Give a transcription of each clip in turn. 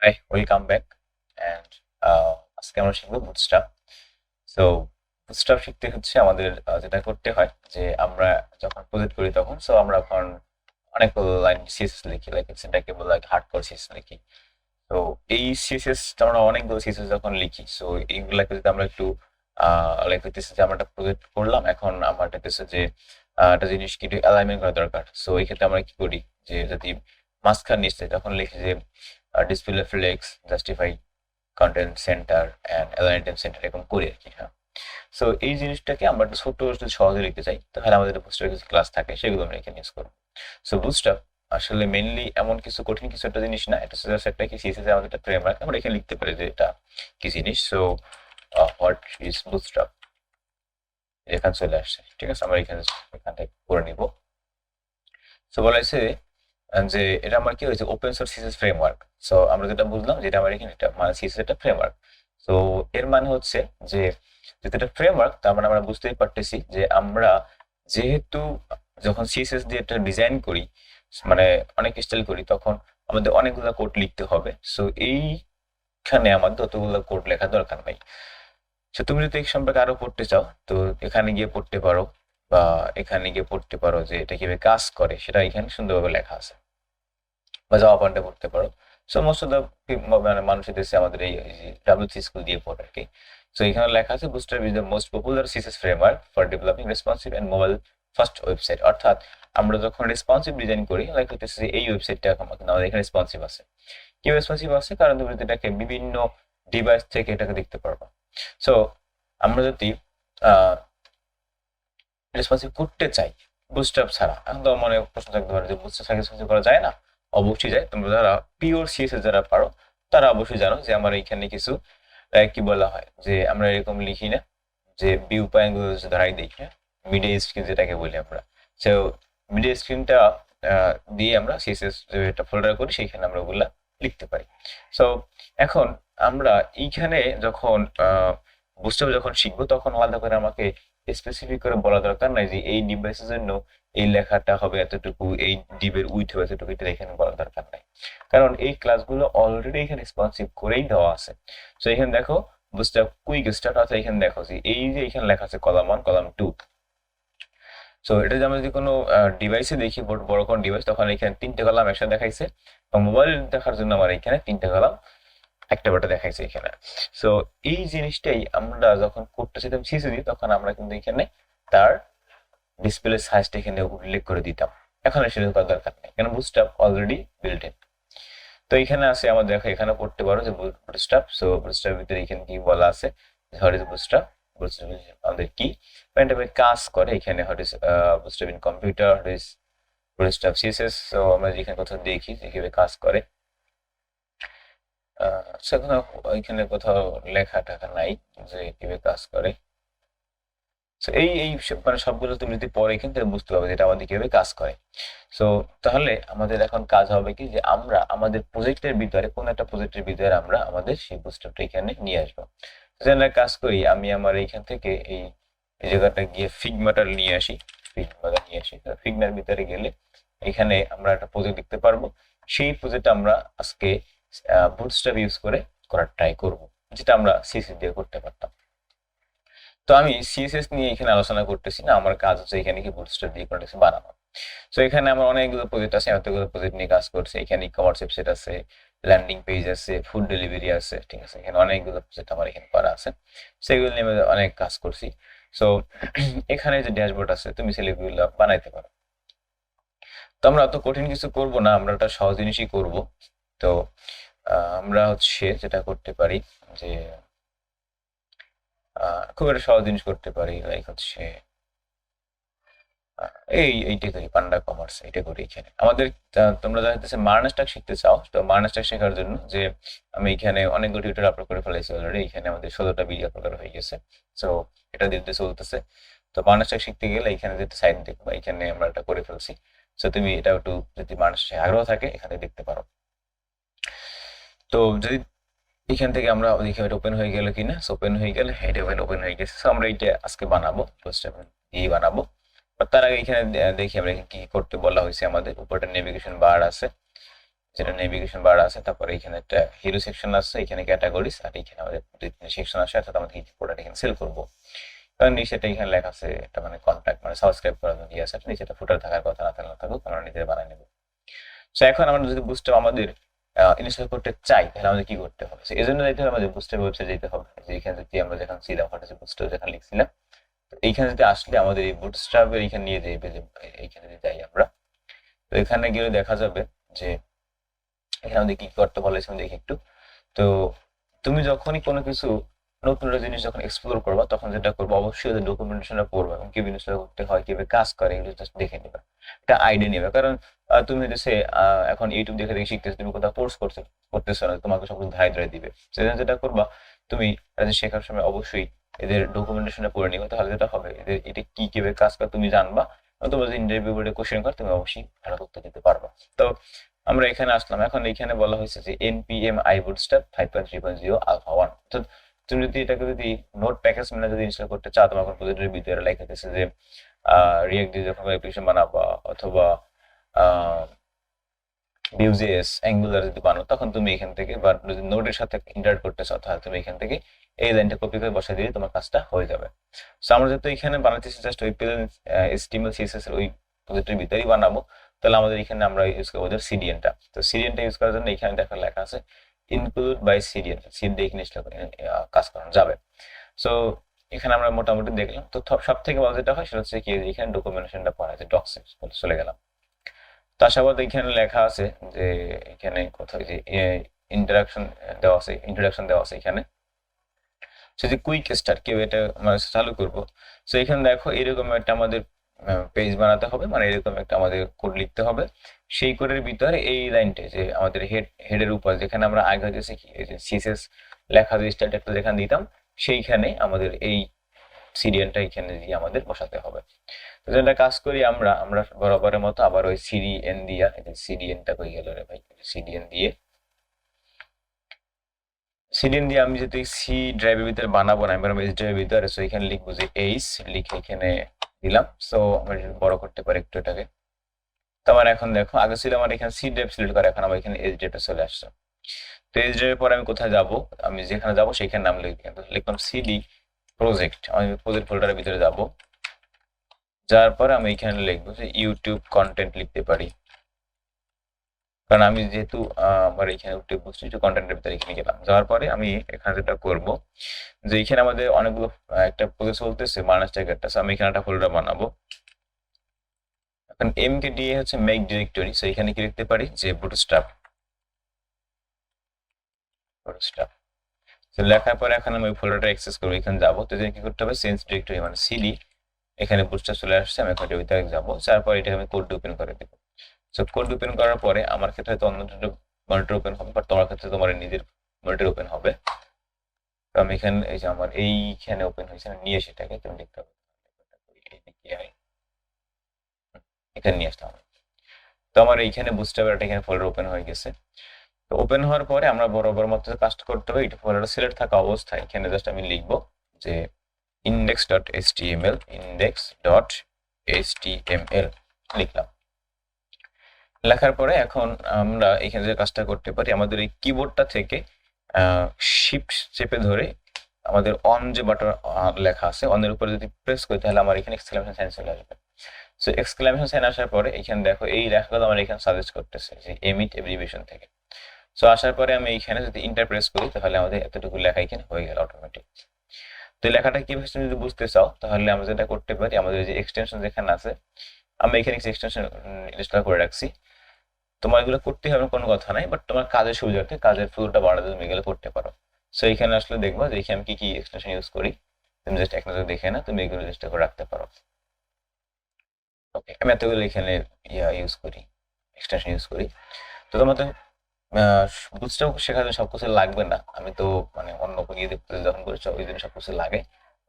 Hi, welcome back. And আজকে আমরা শিখবো বুটস্ট্র্যাপ। সো বুটস্ট্র্যাপ শিখতে হচ্ছে আমাদের যেটা করতে হয় যে আমরা যখন প্রজেক্ট করি তখন আমরা এখন অনেকগুলো লাইন সিএসএস লিখি, লাইক এটাকে বলে লাইক হার্ডকোর সিএসএস লিখি। তো এই সিএসএস আমরা অনেকগুলো সিএসএস যখন লিখি, এইগুলাকে যদি আমরা একটু লাইক হইতেছে যে আমরা একটা প্রজেক্ট করলাম, এখন আমার হইতেছে যে একটা জিনিস কি অ্যালাইনমেন্ট করা দরকার। এই ক্ষেত্রে আমরা কি করি যে যদি মাঝখান নিচে তখন লিখি যে display flakes justify content centre and alignment centre এরকম করি আর কি। হ্যাঁ, এই জিনিসটাকে আমরা একটু ছোট যদি সহজে লিখতে চাই তাহলে আমাদের বুস্টার কিছু ক্লাস থাকে, সেগুলো আমরা এখানে ইউজ করবো। বুস্টার আসলে মেইনলি এমন কিছু কঠিন কিছু একটা জিনিস না, এটা জাস্ট একটা কি সিএসএস আমাদের একটা ফ্রেমওয়ার্ক, আমরা এখানে লিখতে পারি যে এটা কি জিনিস। হোয়াট ইজ বুস্ট্র্যাপ এখানে চলে আসছে, ঠিক আছে। আমরা এখান থেকে করে নিব। বলা হয়েছে যে এটা আমার কি হয়েছে ওপেন সোর্স সিএসএস ফ্রেমওয়ার্ক। আমরা যেটা বুঝলাম যেটা আমার এখানে এটা মানে সিএসএস একটা ফ্রেমওয়ার্ক। সো এর মানে হচ্ছে যে যেহেতু এটা ফ্রেমওয়ার্ক, তার মানে আমরা বুঝতেই পারতেছি যে আমরা যেহেতু যখন সিএসএস দিয়ে একটা ডিজাইন করি, মানে অনেক স্টাইল করি, তখন আমাদের অনেকগুলো কোড লিখতে হবে। এইখানে আমাদের অতগুলো কোড লেখা দরকার নাই। তুমি যদি এই সম্পর্কে আরো পড়তে চাও তো এখানে গিয়ে পড়তে পারো, বা এখানে গিয়ে পড়তে পারো যে এটা কিভাবে কাজ করে, সেটা এখানে সুন্দরভাবে লেখা আছে, বা জাভা পয়েন্টে পড়তে পারো। মোস্ট অফ দ্য মানে মানুষের দেশে আমাদের এই ডাব্লিউসি স্কুল দিয়ে পড়ে আর কি। এখানে লেখা আছে Bootstrap is the most popular CSS framework for developing responsive and mobile first website. অর্থাৎ আমরা যখন রেসপন্সিভ ডিজাইন করি, লাইক হইতেছে যে এই ওয়েবসাইটটা আমাদের এখানে রেসপন্সিভ আছে। কি রেসপন্সিভ আছে? কারণ তুমি যদি এটাকে বিভিন্ন ডিভাইস থেকে এটাকে দেখতে পারবা। সো আমরা যদি রেসপন্সিভ করতে চাই বুটস্ট্র্যাপ ছাড়া, এখন তো মনে প্রশ্ন থাকতে পারে যে বুটস্ট্র্যাপ ছাড়া রেসপন্সিভ করা যায় না। অবশ্যই যায়। তোমরা যারা পিওর সিএসএস যারা পারো তারা অবশ্যই জানো যে আমার এখানে কিছু কি বলা হয় যে আমরা এরকম লিখি না যে ভিউ পয়েন্টগুলো ধরাই দিই, হ্যাঁ, মিডিয়া স্ক্রিন যেটাকে বলি আমরা। সো মিডিয়া স্ক্রিনটা দিয়ে আমরা সিএসএস একটা ফোল্ডার করি, সেইখানে আমরা ওগুলা লিখতে পারি। সো এখন আমরা এইখানে যখন বুটস্ট্র্যাপ যখন শিখবো তখন আলাদা করে আমাকে স্পেসিফিক করে বলা দরকার নাই যে এই ডিভাইসের জন্য এই লেখাটা হবে এতটুকু, এই ডিবের উইথ হবে এতটুকু, এটা এখানে বলার দরকার নাই। কারণ এই ক্লাসগুলো অলরেডি এখানে রেসপন্সিভ করেই দেওয়া আছে। এখানে দেখো বুটস্ট্র্যাপ কুইক স্টার্ট আছে, এখানে দেখো যে এই যে এখানে লেখা আছে কলাম 1 কলাম 2। এটা যদি আমরা যদি কোনো ডিভাইসে দেখি, বড় কোনো ডিভাইস, তখন এখানে 3টে কলাম একসাথে দেখাইছে, এবং মোবাইল দেখার জন্য আমার এখানে 3টে কলাম একটা বাটা দেখাইছে এখানে। সো এই জিনিসটাই আমরা যখন কোডটা সেটাম শিখে দিই, তখন আমরা কিন্তু এখানে তার ডিসপ্লে সাইজটা এখানে উল্লেখ করে দিতাম। এখন সেটা করার দরকার নেই, কারণ বুটস্ট্র্যাপ অলরেডি বিল্ট ইন। এখানে আছে আমাদের, দেখো এখানে পড়তে পারো যে বুটস্ট্র্যাপ। বুটস্ট্র্যাপ ভিতরে এখানে কি বলা আছে, হোয়াট ইজ বুটস্ট্র্যাপ, বুটস্ট্র্যাপ আমাদের কি প্যান্টাবে কাজ করে, এখানে what is bootstrap in computer, what is bootstrap CSS. আমরা যেখানে কোথাও দেখি যে কিভাবে কাজ করে, সেখানে এখানে কোথাও লেখা টাকা নাই যে কিভাবে কাজ করে। মানে সবগুলো তুমি যদি পরে এখান থেকে বুঝতে পারবে যেটা আমাদের কিভাবে কাজ করে। সো তাহলে আমাদের এখন কাজ হবে কি যে আমরা আমাদের প্রজেক্টের ভিতরে কোন একটা প্রজেক্টের ভিতরে আমরা আমাদের সেই বুস্টারটা এখানে নিয়ে আসবো। আমরা কাজ করি, আমি আমার এইখান থেকে এই জায়গাটা গিয়ে ফিগমাটা নিয়ে আসি, ফিগমার ভিতরে গেলে এখানে আমরা একটা প্রজেক্ট দেখতে পারবো। সেই প্রজেক্ট আমরা আজকে বুটস্ট্র্যাপ ইউজ করে করার ট্রাই করব, যেটা আমরা সিসি দিয়ে করতে পারতাম। আমি সিএসএস নিয়ে এখানে আলোচনা করতেছি না, আমার কাজ হচ্ছে এখানে কি বুটস্ট্র্যাপ দিয়ে কন্টেন্ট বানানো। এখানে আমার অনেকগুলো প্রজেক্ট আছে, এতগুলো প্রজেক্ট নিয়ে কাজ করছে। এখানে ই-কমার্স ওয়েবসাইট আছে, ল্যান্ডিং পেজ আছে, ফুড ডেলিভারি আছে, ঠিক আছে। এখানে অনেকগুলো প্রজেক্ট আমার এখানে করা আছে, সেগুলো নিয়ে আমি অনেক কাজ করছি। সো এখানে যে ড্যাশবোর্ড আছে তুমি সেগুলো বানাইতে পারো। আমরা অত কঠিন কিছু করব না, আমরা একটা সহজ জিনিসই করব। তো আমরা হচ্ছে যেটা করতে পারি যে খুব একটা সহজ জিনিস করতে পারি, লাইক হচ্ছে এইটা করি পান্ডা কমার্স, এটা করি এখানে আমাদের। তোমরা যারা হচ্ছে মার্নাস্টাক শিখতে চাও, তো মার্নাস্টাক শেখার জন্য যে আমি এখানে অনেকগুলো টিউটোরিয়াল আপলোড করে ফেলেছি অলরেডি, এখানে আমাদের 16টা ভিডিও আপলোড করা হয়ে গেছে। সো এটা দিতে চলতেছে। মার্নাস্টাক শিখতে গেলে এখানে যেটা সাইড দেখবা, এখানে আমরা এটা করে ফেলছি। তুমি এটা একটু যদি মার্নাস্টাক আগ্রহ থাকে এখানে দেখতে পারো। যদি এখান থেকে আমরা দেখি এটা ওপেন হয়ে গেল কিনা। ওপেন হয়ে গেলে এটা ওপেন হয়ে গেছে। আমরা এটা আজকে বানাবো, দিয়ে বানাবো। তার আগে এখানে দেখি আমরা কি করতে বলা হয়েছে। আমাদের উপরটা নেভিগেশন বার আছে, যেটা নেভিগেশন বার আছে, তারপরে এখানে একটা হিরো সেকশন আছে, এখানে ক্যাটাগরিজ, আর এখানে আমাদের দুই তিনটা সেকশন আছে, অর্থাৎ আমরা কি প্রোডাক্ট এখানে সেল করবো। কারণ নিচেটা এখানে লেখা আছে একটা মানে কন্ট্যাক্ট মানে সাবস্ক্রাইব করার জন্য ইয়ে আছে, নিচেটা ফুটার থাকার কথা, না থাকুক আমরা নিজেরা বানাই নেবো। সো এখন আমরা যদি বুস্টআপ আমাদের ইনস্টল করতে চাই তাহলে আমাদের কি করতে হবে? এই জন্য যেতে হবে আমাদের বুস্টআপ ওয়েবসাইট যেতে হবে। যে এখানে যদি আমরা যেখানে ছিলাম হঠাৎ বুস্টআপ যেখানে লিখছিলাম, তো এইখানে যদি আসলে আমাদের এই বুটস্ট্র্যাপের এইখানে নিয়ে যাবে, যে এইখানে যদি যাই আমরা, তো এখানে গেলে দেখা যাবে যে এখানে আমাদের কি করতে বলেছে আমি দেখি একটু। তো তুমি যখনই কোনো কিছু নতুন একটা জিনিস যখন এক্সপ্লোর করবা তখন যেটা করবো অবশ্যই ওদের ডকুমেন্টেশনটা পড়বা এবং কিভাবে ইনস্টল করতে হয়, কিভাবে কাজ করে এগুলো জাস্ট দেখে নেবে, একটা আইডিয়া নেবে। কারণ তুমি হচ্ছে এখন ইউটিউব দেখে দেখে শিখতেছো, তুমি কোথাও কোর্স করতেছো না, তোমাকে সব কিছু ধারে ধারে দিবে। সেজন্য যেটা করবা, তুমি এটা শেখার সময় অবশ্যই এদের ডকুমেন্টেশনটা পড়ে নিবে, তাহলে যেটা হবে এদের এটা কি কিভাবে কাজ করে তুমি জানবা, এবং তোমার যদি ইন্টারভিউ বোর্ডে কোশ্চেন করে তুমি অবশ্যই ভালো উত্তর দিতে পারবা। তো আমরা এখানে আসলাম, এখন এখানে বলা হয়েছে যে npm i bootstrap 5.3.0 alpha 1। তো তুমি যদি এটাকে যদি নোট প্যাকেজ মানে যদি ইনস্টল করতে চাও, তোমার এখন প্রজেক্টের ভিতরে লেখা আছে যে রিয়েক্ট দিয়ে যখন অ্যাপ্লিকেশন বানাবা অথবা ভিউজেস অ্যাঙ্গুলার যদি বানাও, তখন তুমি এখান থেকে বা যদি নোটের সাথে ইন্টারেক্ট করতে চাও তাহলে তুমি এখান থেকে এই লাইনটা কপি করে বসাই দিলে তোমার কাজটা হয়ে যাবে। সো আমরা যেহেতু এখানে বানাতেছি জাস্ট ওই HTML CSS এর ওই প্রজেক্টের ভিতরেই বানাবো, তাহলে আমাদের এখানে আমরা ইউজ করবো ওদের সিডিএনটা। তো সিডিএনটা ইউজ করার জন্য এখানে দেখা লেখা আছে ইনক্লুড বাই সিডিএন, সিড দিয়ে এখানে কাজ করানো যাবে। সো এখানে আমরা মোটামুটি দেখলাম। তো সব থেকে ভালো যেটা হয় সেটা হচ্ছে কি, এখানে ডকুমেন্টেশনটা পড়া যায়, ডক্সে চলে গেলাম। তো আশাবাদ এখানে লেখা আছে যে এখানে কোথাও যে ইন্টারাকশন দেওয়া আছে, ইন্ট্রোডাকশন দেওয়া আছে এখানে। যদি কুইক স্টার্ট কেউ এটা মানে চালু করবো, সো এখানে দেখো এরকম একটা আমাদের পেজ বানাতে হবে, মানে এরকম একটা আমাদের কোড লিখতে হবে। সেই কোডের ভিতরে এই লাইনটা যে আমাদের হেডের উপর যেখানে আমরা আগে হয়েছে কি এই যে সিএসএস লেখা যে স্টার্ট একটা যেখানে দিতাম, সেইখানে আমাদের এই সিডিএনটা এখানে দিয়ে আমাদের বসাতে হবে। তো যেটা কাজ করি আমরা আমরা বরাবরের মতো আবার ওই সিডিএন দিয়া, সিডিএনটা কই গেল রে ভাই, সিডিএন দিয়ে আমি যদি সি ড্রাইভের ভিতরে বানাবো না, আমি এইচ ড্রাইভের ভিতরে, সো এখানে লিখবো যে এইচ লিখে এখানে দিলাম। সো আমরা বড় করতে পারি একটু এটাকে। তো আমার এখন দেখো আগে ছিল আমার এখানে সি ড্রাইভ সিলেক্ট করে, এখন আমার এখানে এইচ ড্রাইভে চলে আসছে। তো এইচ ড্রাইভের পরে আমি কোথায় যাব, আমি যেখানে যাব সেখানে নাম লিখলাম সিডি প্রজেক্ট, আমি প্রজেক্ট ফোল্ডারের ভিতরে যাব। যাওয়ার পরে আমি এখানে লিখবো যে ইউটিউব কন্টেন্ট লিখতে পারি, কারণ আমি যেহেতু আমার এখানে ইউটিউব কন্টেন্টের ভিতরে এখানে গেলাম। যাওয়ার পরে আমি এখানে যেটা করব যে এখানে আমাদের অনেকগুলো একটা প্রজেক্ট চলতেছে মাইনাস ট্যাগেরটা, আমি এখানে একটা ফোল্ডার বানাবো। এখন এমকে দিয়ে হচ্ছে মেক ডিরেক্টরি, সো এখানে কি লিখতে পারি যে বুটস্ট্র্যাপ বুটস্ট্র্যাপ। তো লেখার পরে এখন আমি ওই ফোল্ডারটা অ্যাক্সেস করবো, এখানে যাবো। তো কি করতে হবে, চেঞ্জ ডিরেক্টরি মানে সিডি, এখানে বুটস্ট্র্যাপ চলে আসছে, আমি এখানে ভিতরে যাবো। তারপর এটা আমি কোড ওপেন করে দেবো। সো কোড ওপেন করার পরে আমার ক্ষেত্রে তো অন্য মনিটর ওপেন হবে, বাট তোমার ক্ষেত্রে তোমার নিজের মনিটর ওপেন হবে। তো আমি এখানে এই যে আমার এইখানে ওপেন হয়েছে, আমি নিয়ে সেটাকে তুমি দেখতে হবে এখানে নিয়ে আসতে হবে। তো আমার এইখানে বুস্ট্র্যাপের একটা এখানে ফোল্ডার ওপেন হয়ে গেছে। তো ওপেন হওয়ার পরে আমরা বরাবর মতো কাজটা করতে হবে, এটা ফোল্ডার সিলেক্ট থাকা অবস্থায় এখানে জাস্ট আমি লিখবো যে index.html index.html লিখলাম। লেখার পরে এখন আমরা এখানে যে কাজটা করতে পারি, আমাদের এই কিবোর্ডটা থেকে শিফট চেপে ধরে আমাদের অন যে বাটন লেখা আছে, অনের উপরে যদি প্রেস করি তাহলে আমার এখানে এক্সক্লেমেশন সাইন চলে আসবে। সো এক্সক্লেমেশন সাইন আসার পরে এখানে দেখো এই লেখাগুলো আমার এখানে সাজেস্ট করতেছে যে এমিট এব্রিভিয়েশন থেকে। সো আসার পরে আমি এইখানে যদি ইন্টার প্রেস করি তাহলে আমাদের এতটুকু লেখা এখানে হয়ে গেল অটোমেটিক। তো এই লেখাটা কিভাবে তুমি যদি বুঝতে চাও তাহলে আমরা যেটা করতে পারি, আমাদের যে এক্সটেনশন যেখানে আছে, আমি এখানে এক্সটেনশন ইনস্টল করে রাখছি। তোমার এগুলো করতে হবে কোনো কথা নাই, বাট তোমার কাজের সুবিধার্থে কাজের ফ্লোটা বাড়াতে তুমি এগুলো করতে পারো। সো এখানে আসলে দেখবো যে এখানে আমি কি কি এক্সটেনশন ইউজ করি, তুমি জাস্ট এক নজর দেখে না তুমি এগুলো চেষ্টা করে রাখতে পারো। ওকে, আমি এতগুলো এখানে ইউজ করি, এক্সটেনশন ইউজ করি। তো তোমার তো বুটস্ট্র্যাপ শেখার জন্য সবকিছু লাগবে না, আমি তো মানে অন্য ইয়ে যখন করেছো ওই দিন সবকিছু লাগে,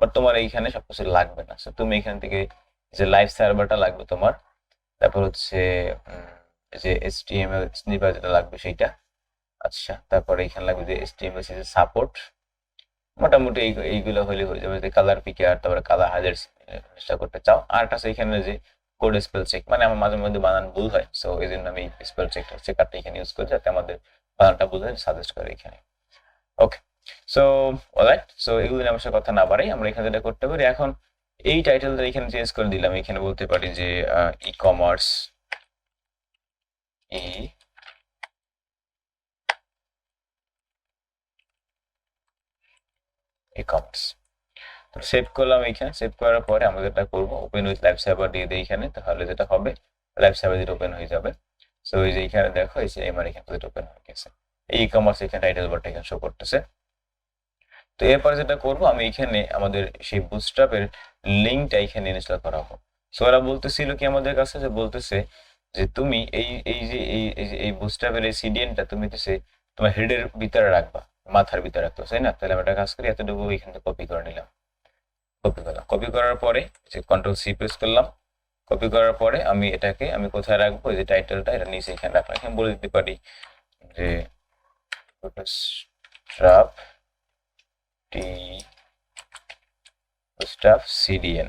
বাট তোমার এইখানে সবকিছু লাগবে না। সো তুমি এখান থেকে যে লাইভ সার্ভারটা লাগবে তোমার, তারপর হচ্ছে যে HTML স্নিপার যেটা লাগবে সেইটা, আচ্ছা তারপরে এখানে লাগবে যে HTML সাপোর্ট, মোটামুটি এইগুলো হলে হয়ে যাবে। যে কালার পিকার, তারপরে কালার হাইলাইট চেষ্টা করতে চাও, আর একটা আছে এখানে যে কোড স্পেল চেক, মানে আমার মাঝে মধ্যে বানান ভুল হয়, সো এই জন্য আমি স্পেল চেকারটা এখানে ইউজ করি যাতে আমাদের বানানটা ভুল হয় সাজেস্ট করে এখানে। ওকে, সো অলরাইট, সো এগুলো নিয়ে আমার সাথে কথা না বাড়াই, আমরা এখানে যেটা করতে পারি, এখন এই টাইটেলটা এখানে চেঞ্জ করে দিলাম, এখানে বলতে পারি যে e commerce, e commerce save করলাম। এখানে সেভ করার পরে আমরা যেটা করবো, ওপেন উইথ লাইভ সার্ভার দিয়ে দিই এখানে, তাহলে যেটা হবে লাইভ সার্ভার দিয়ে ওপেন হয়ে যাবে। সো এই যে এখানে দেখো, এই যে আমার এখানে ওপেন হয়ে গেছে, এই ই কমার্স এখানে টাইটেল বারটা এখানে শো করতেছে। তো এরপরে যেটা করবো, আমি এখানে আমাদের সেই বুটস্ট্র্যাপের লিঙ্কটা এখানে ইনস্টল করাবো। সো ওরা বলতেছিল কি আমাদের কাছে, যে বলতেছে যে তুমি এই এই যে এই বুটস্ট্র্যাপের এই সিডিএনটা তুমি হচ্ছে তোমার হেডের ভিতরে রাখবা, মাথার ভিতরে রাখতে, তাই না? তাহলে আমি একটা কাজ করি, এতটুকু এখান থেকে কপি করে নিলাম, কপি করলাম, কপি করার পরে যে কন্ট্রোল সি প্রেস করলাম, কপি করার পরে আমি এটাকে আমি কোথায় রাখবো, এই যে টাইটেলটা এটা নিচে এখানে রাখলাম, এখানে বলে দিতে পারি যে বুটস্ট্র্যাপ বুটস্ট্র্যাপ সিডিএন,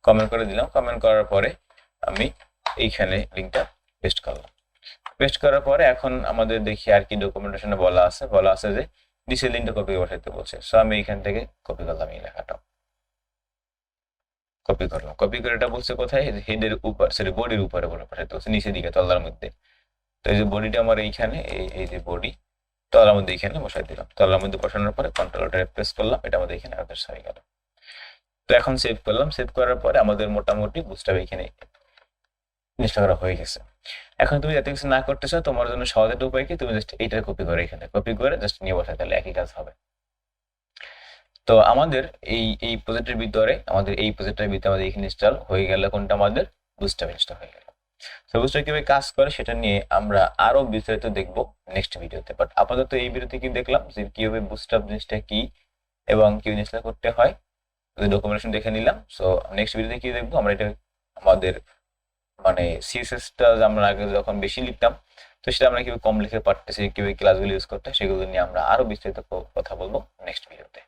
কমেন্ট করে দিলাম। কমেন্ট করার পরে আমি এইখানে লিঙ্কটা পেস্ট করলাম। পেস্ট করার পরে এখন আমাদের দেখি আর কি ডকুমেন্টেশনে বলা আছে যে নিচের লিঙ্কটা কপি বসাইতে বলছে। সো আমি এখান থেকে কপি করলাম এই লেখাটা, কপি করলাম, কপি করে এটা বলছে কোথায়, হেডের উপর, সরি বডির উপরে বলে পাঠাইতে বলছে, নিচের দিকে তলার মধ্যে। তো এই যে বডিটা আমার এইখানে, এই যে বডি তলার মধ্যে এখানে বসাই দিলাম। তলার মধ্যে বসানোর পরে কন্ট্রোলটা প্রেস করলাম, এটা আমাদের এখানে অ্যাড্রেস হয়ে গেল। তো এখন সেভ করলাম, সেভ করার পরে আমাদের মোটামুটি বুটস্ট্র্যাপ এখানে ইনস্টল করা হয়ে গেছে। এখন তুমি যাতে কিছু না করতে চাও, তোমার জন্য সহজ একটা উপায় কি, তুমি জাস্ট এইটা কপি করে এখানে কপি করে জাস্ট নিয়ে বসাই, তাহলে একই কাজ হবে। তো আমাদের এই প্রজেক্টের ভিতরে আমাদের এখানে ইনস্টল হয়ে গেল, কোনটা আমাদের বুটস্ট্র্যাপ ইনস্টল হয়ে গেল। তো বুটস্ট্র্যাপ কিভাবে কাজ করে সেটা নিয়ে আমরা আরো বিস্তারিত দেখবো নেক্সট ভিডিওতে। বাট আপাতত এই ভিডিওতে কি দেখলাম যে কিভাবে বুটস্ট্র্যাপ জিনিসটা কি এবং কি ইনস্টল করতে হয়, ডকুমেন্টেশন দেখে নিলাম। সো নেক্সট ভিডিওতে কি দেখবো, আমরা এটা আমাদের মানে সিএসএসটা আমরা আগে যখন বেশি লিখতাম, তো সেটা আমরা কিভাবে কম লিখে পারতেছি, কিভাবে ক্লাসগুলো ইউজ করতে, সেগুলো নিয়ে আমরা আরো বিস্তারিত কথা বলবো নেক্সট ভিডিওতে।